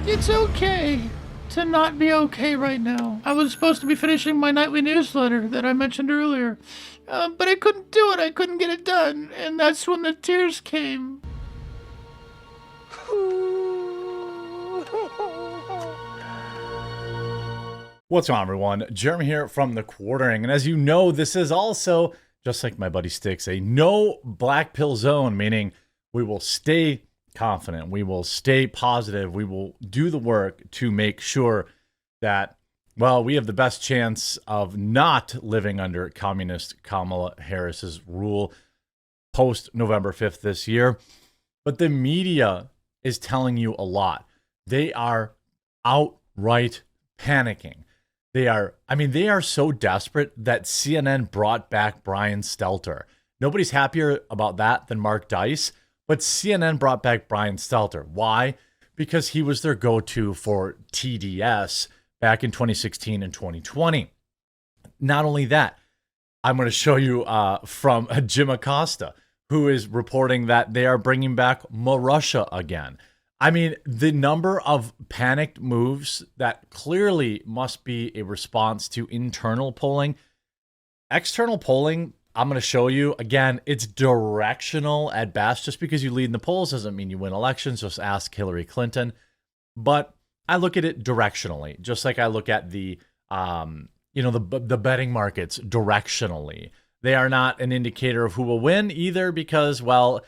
It's okay to not be okay right now. I was supposed to be finishing my nightly newsletter that I mentioned earlier, but I couldn't do it. I couldn't get it done, and that's when the tears came. What's going on, everyone? Jeremy here from The Quartering, and as you know, this is also, just like my buddy Sticks, a no black pill zone, meaning we will stay confident, we will stay positive, we will do the work to make sure that, well, we have the best chance of not living under communist Kamala Harris's rule post November 5th this year. But the media is telling you a lot. They are outright panicking. They are so desperate that CNN brought back Brian Stelter. Nobody's happier about that than Mark Dice, but CNN brought back Brian Stelter. Why? Because he was their go-to for TDS back in 2016 and 2020. Not only that, I'm going to show you from Jim Acosta, who is reporting that they are bringing back Russia again. I mean, the number of panicked moves that clearly must be a response to internal polling. External polling, I'm going to show you, again, it's directional at best. Just because you lead in the polls doesn't mean you win elections. Just ask Hillary Clinton. But I look at it directionally, just like I look at the betting markets directionally. They are not an indicator of who will win either because, well,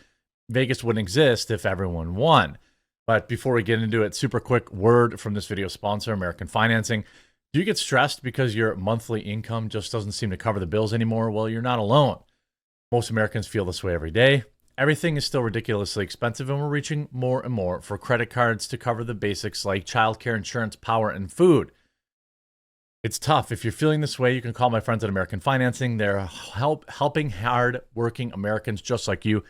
Vegas wouldn't exist if everyone won. But before we get into it, super quick word from this video sponsor, American Financing. Do you get stressed because your monthly income just doesn't seem to cover the bills anymore? Well, you're not alone. Most Americans feel this way every day. Everything is still ridiculously expensive, and we're reaching more and more for credit cards to cover the basics like childcare, insurance, power, and food. It's tough. If you're feeling this way, you can call my friends at American Financing. They're helping hard-working Americans just like you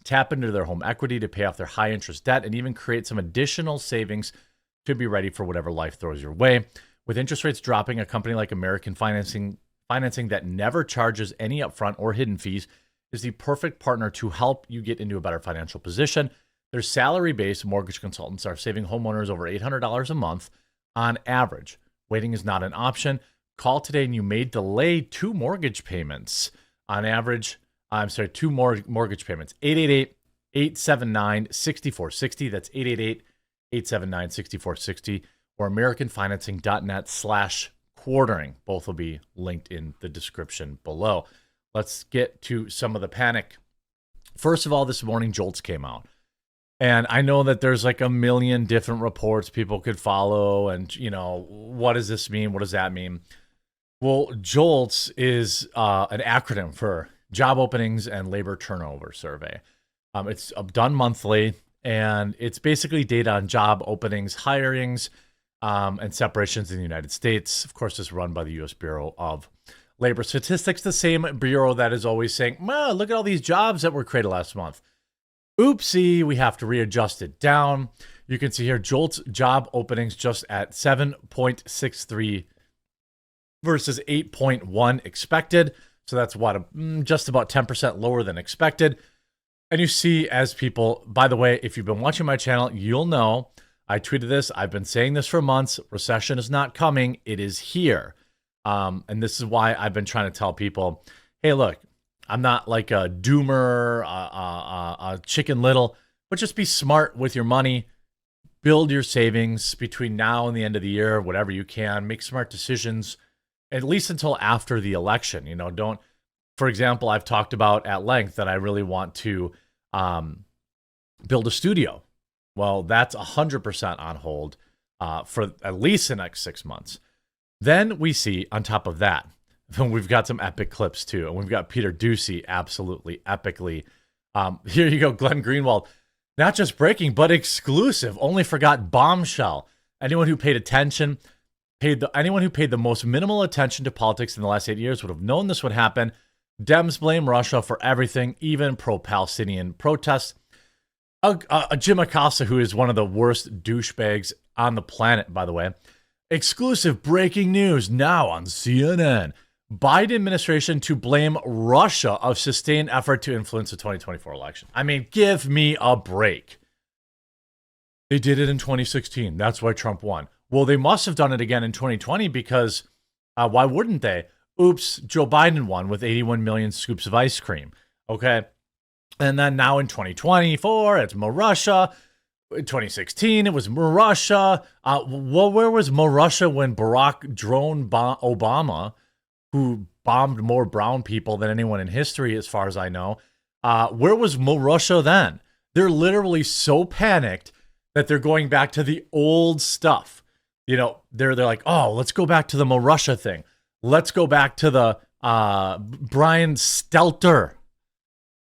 tap into their home equity to pay off their high-interest debt and even create some additional savings to be ready for whatever life throws your way. With interest rates dropping, a company like American Financing that never charges any upfront or hidden fees is the perfect partner to help you get into a better financial position. Their salary-based mortgage consultants are saving homeowners over $800 a month on average. Waiting is not an option. Call today and you may delay two mortgage payments on average. Two more mortgage payments. 888-879-6460. That's 888-879-6460 or AmericanFinancing.net/quartering. Both will be linked in the description below. Let's get to some of the panic. First of all, this morning, JOLTS came out. And I know that there's like a million different reports people could follow. And, what does this mean? What does that mean? Well, JOLTS is an acronym for Job Openings and Labor Turnover Survey. It's done monthly, and it's basically data on job openings, hirings, and separations in the United States. Of course, it's run by the U.S. Bureau of Labor Statistics, the same bureau that is always saying, look at all these jobs that were created last month. Oopsie, we have to readjust it down. You can see here, JOLTS job openings just at 7.63 versus 8.1 expected. So that's just about 10% lower than expected. And you see as people, by the way, if you've been watching my channel, you'll know I tweeted this. I've been saying this for months. Recession is not coming. It is here. And this is why I've been trying to tell people, hey, look, I'm not like a doomer, a chicken little, but just be smart with your money. Build your savings between now and the end of the year, whatever you can. Make smart decisions, at least until after the election. Don't, for example, I've talked about at length that I really want to build a studio. Well, that's 100% on hold for at least the next 6 months. Then we see, on top of that, we've got some epic clips too. And we've got Peter Ducey absolutely epically. Here you go, Glenn Greenwald. Not just breaking, but exclusive. Only forgot bombshell. Anyone who paid the most minimal attention to politics in the last 8 years would have known this would happen. Dems blame Russia for everything, even pro-Palestinian protests. Jim Acosta, who is one of the worst douchebags on the planet, by the way. Exclusive breaking news now on CNN. Biden administration to blame Russia of sustained effort to influence the 2024 election. I mean, give me a break. They did it in 2016. That's why Trump won. Well, they must have done it again in 2020 because why wouldn't they? Oops, Joe Biden won with 81 million scoops of ice cream. Okay. And then now in 2024, it's more Russia. In 2016, it was more Russia. Well, where was more Russia when Barack drone Obama, who bombed more brown people than anyone in history, as far as I know, where was more Russia then? They're literally so panicked that they're going back to the old stuff. You know, they're like, oh, let's go back to the more Russia thing. Let's go back to the Brian Stelter.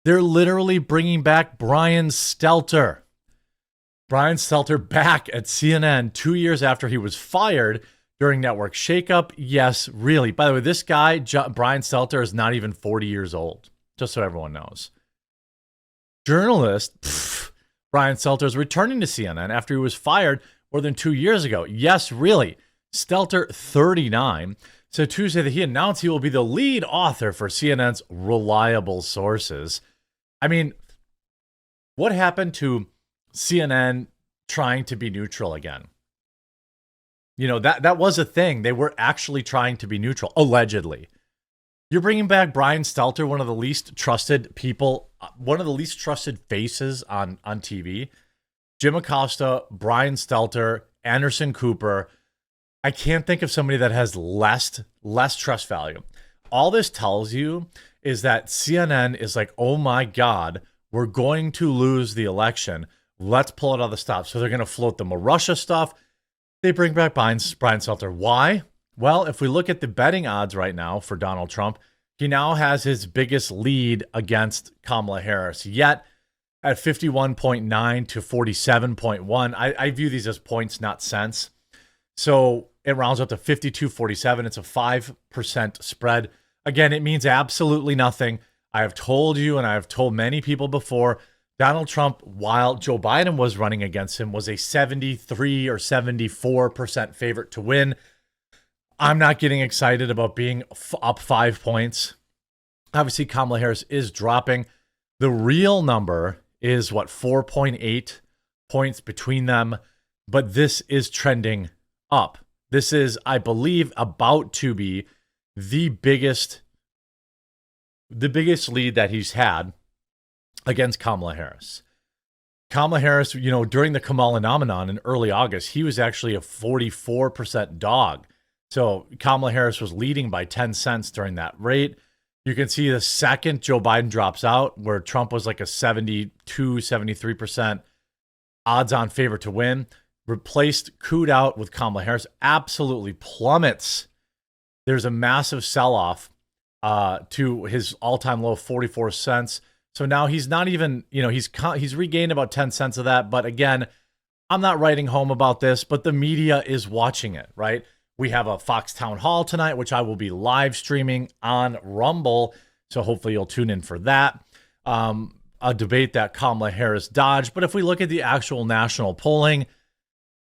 They're literally bringing back Brian Stelter. Brian Stelter back at CNN 2 years after he was fired during network shakeup. Yes, really. By the way, this guy, Brian Stelter, is not even 40 years old, just so everyone knows. Journalist, Brian Stelter is returning to CNN after he was fired more than 2 years ago. Yes, really. Stelter, 39, said Tuesday that he announced he will be the lead author for CNN's reliable sources. I mean, what happened to CNN trying to be neutral again? You know, that was a thing. They were actually trying to be neutral, allegedly. You're bringing back Brian Stelter, one of the least trusted people, one of the least trusted faces on TV. Jim Acosta, Brian Stelter, Anderson Cooper. I can't think of somebody that has less trust value. All this tells you is that CNN is like, oh my God, we're going to lose the election. Let's pull out all the stops. So they're going to float the Russia stuff. They bring back Brian Stelter. Why? Well, if we look at the betting odds right now for Donald Trump, he now has his biggest lead against Kamala Harris. Yet at 51.9 to 47.1, I view these as points, not cents. So it rounds up to 52.47. It's a 5% spread. Again, it means absolutely nothing. I have told you, and I have told many people before, Donald Trump, while Joe Biden was running against him, was a 73 or 74% favorite to win. I'm not getting excited about being up 5 points. Obviously, Kamala Harris is dropping. The real number is, 4.8 points between them. But this is trending up. This is, I believe, about to be the biggest lead that he's had against Kamala Harris. Kamala Harris, you know, during the Kamala phenomenon in early August, he was actually a 44% dog. So Kamala Harris was leading by 10 cents during that rate. You can see the second Joe Biden drops out, where Trump was like a 72, 73% odds-on favorite to win, replaced, cooed out with Kamala Harris, absolutely plummets. There's a massive sell-off to his all-time low of 44 cents. So now he's not even, you know, he's regained about 10 cents of that. But again, I'm not writing home about this, but the media is watching it, right? We have a Fox Town Hall tonight, which I will be live streaming on Rumble. So hopefully you'll tune in for that. A debate that Kamala Harris dodged. But if we look at the actual national polling,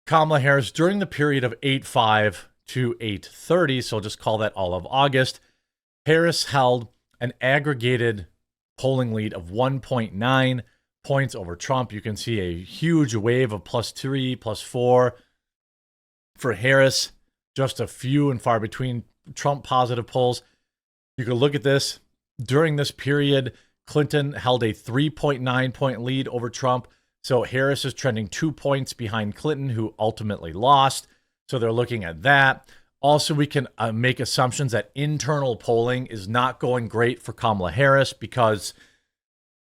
Kamala Harris during the period of 8/5 to 8/30, so just call that all of August, Harris held an aggregated polling lead of 1.9 points over Trump. You can see a huge wave of +3, +4 for Harris, just a few and far between Trump positive polls. You can look at this. During this period, Clinton held a 3.9 point lead over Trump. So Harris is trending 2 points behind Clinton, who ultimately lost. So they're looking at that. Also, we can make assumptions that internal polling is not going great for Kamala Harris because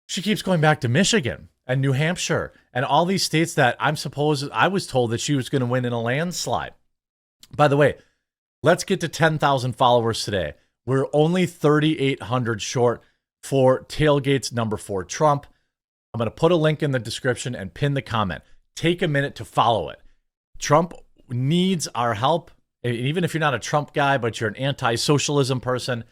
she keeps going back to Michigan and New Hampshire and all these states that I was told that she was going to win in a landslide. By the way, let's get to 10,000 followers today. We're only 3,800 short for Tailgate's number 4 Trump. I'm going to put a link in the description and pin the comment. Take a minute to follow it. Trump needs our help. Even if you're not a Trump guy, but you're an anti-socialism person,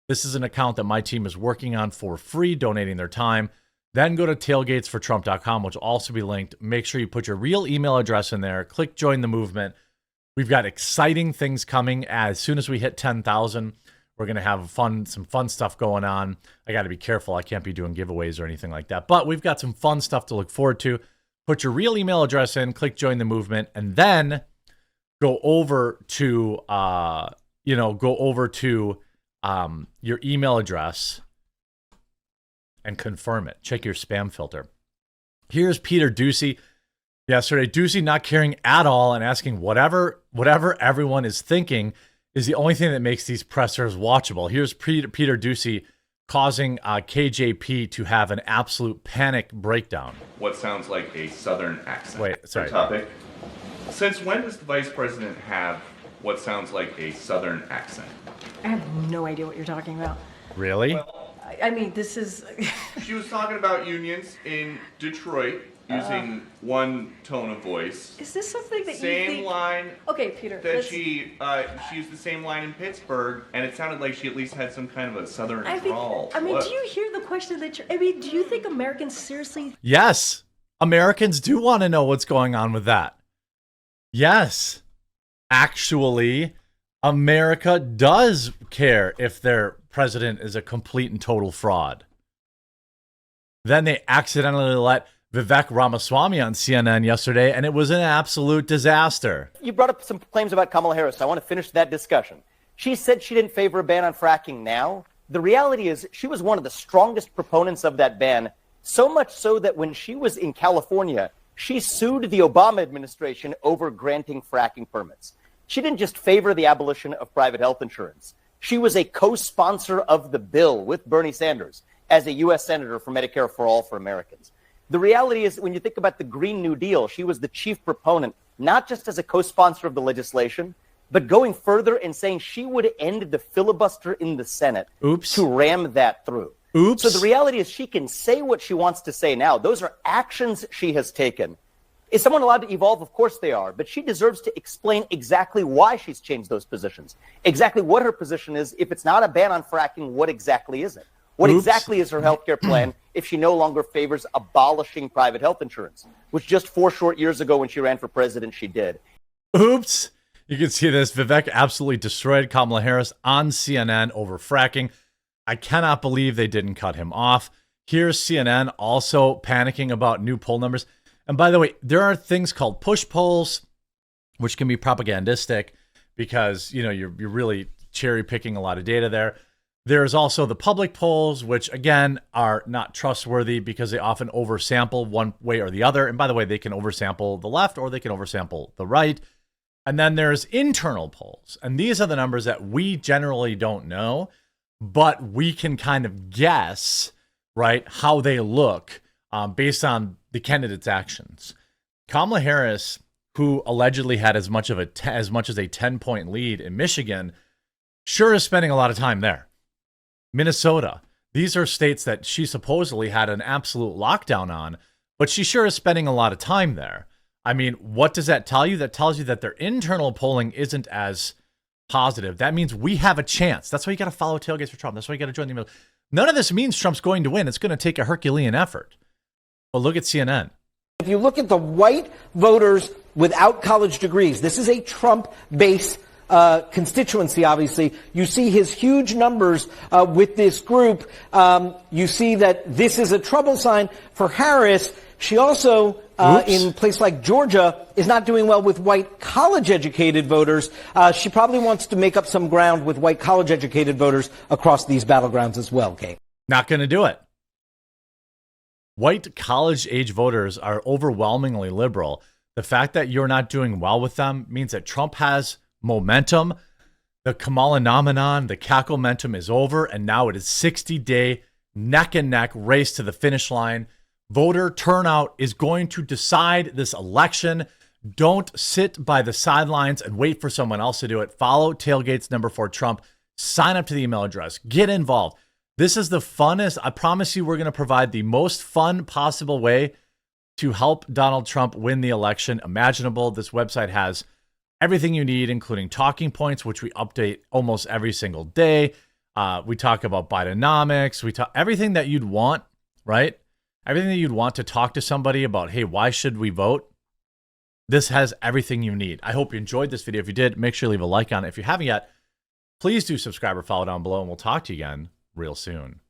this is an account that my team is working on for free, donating their time. Then go to tailgatesfortrump.com, which will also be linked. Make sure you put your real email address in there. Click join the movement. We've got exciting things coming. As soon as we hit 10,000, we're going to have some fun stuff going on. I got to be careful. I can't be doing giveaways or anything like that. But we've got some fun stuff to look forward to. put your real email address in, click join the movement, and then go over to, your email address and confirm it. Check your spam filter. Here's Peter Doocy. Yesterday, Doocy not caring at all and asking whatever everyone is thinking is the only thing that makes these pressers watchable. Here's Peter Doocy causing KJP to have an absolute panic breakdown. What sounds like a Southern accent. Wait, sorry. Topic. Since when does the Vice President have what sounds like a Southern accent? I have no idea what you're talking about. Really? Well, I mean, this is... she was talking about unions in Detroit using one tone of voice. Is this something that same you think... line. Okay, Peter. That she used the same line in Pittsburgh, and it sounded like she at least had some kind of a Southern drawl. I mean, do you hear the question that you're... I mean, do you think Americans seriously... Yes. Americans do want to know what's going on with that. Yes. Actually, America does care if their president is a complete and total fraud. Then they accidentally let Vivek Ramaswamy on CNN yesterday, and it was an absolute disaster. You brought up some claims about Kamala Harris. I want to finish that discussion. She said she didn't favor a ban on fracking now. The reality is she was one of the strongest proponents of that ban, so much so that when she was in California, she sued the Obama administration over granting fracking permits. She didn't just favor the abolition of private health insurance. She was a co-sponsor of the bill with Bernie Sanders as a U.S. Senator for Medicare for All for Americans. The reality is, when you think about the Green New Deal, she was the chief proponent, not just as a co-sponsor of the legislation, but going further and saying she would end the filibuster in the Senate to ram that through. So the reality is she can say what she wants to say now. Those are actions she has taken. Is someone allowed to evolve? Of course they are. But she deserves to explain exactly why she's changed those positions, exactly what her position is. If it's not a ban on fracking, what exactly is it? What exactly is her healthcare plan if she no longer favors abolishing private health insurance, which just 4 short years ago when she ran for president, she did? Oops. You can see this. Vivek absolutely destroyed Kamala Harris on CNN over fracking. I cannot believe they didn't cut him off. Here's CNN also panicking about new poll numbers. And by the way, there are things called push polls, which can be propagandistic because, you know, you're really cherry picking a lot of data there. There's also the public polls, which again are not trustworthy because they often oversample one way or the other. And by the way, they can oversample the left or they can oversample the right. And then there's internal polls. And these are the numbers that we generally don't know, but we can kind of guess, right, how they look based on the candidate's actions. Kamala Harris, who allegedly had as much as a 10-point lead in Michigan, sure is spending a lot of time there. Minnesota, these are states that she supposedly had an absolute lockdown on, but she sure is spending a lot of time there. I mean, what does that tell you? That tells you that their internal polling isn't as positive. That means we have a chance. That's why you got to follow Tailgates for Trump. That's why you got to join the email. None of this means Trump's going to win. It's going to take a Herculean effort. But look at CNN. If you look at the white voters without college degrees, this is a Trump base constituency, obviously. You see his huge numbers with this group. You see that this is a trouble sign for Harris. She also, in a place like Georgia, is not doing well with white college-educated voters. She probably wants to make up some ground with white college-educated voters across these battlegrounds as well, Kate. Not going to do it. White college-age voters are overwhelmingly liberal. The fact that you're not doing well with them means that Trump has momentum. The Kamala nomenon, the cacklementum is over, and now it is 60-day neck-and-neck race to the finish line. Voter turnout is going to decide this election. Don't sit by the sidelines and wait for someone else to do it. Follow Tailgates #4 Trump. Sign up to the email address. Get involved. This is the funnest. I promise you we're going to provide the most fun possible way to help Donald Trump win the election imaginable. This website has everything you need, including talking points, which we update almost every single day. We talk about Bidenomics. We talk everything that you'd want, right? Everything that you'd want to talk to somebody about, hey, why should we vote? This has everything you need. I hope you enjoyed this video. If you did, make sure to leave a like on it. If you haven't yet, please do subscribe or follow down below, and we'll talk to you again real soon.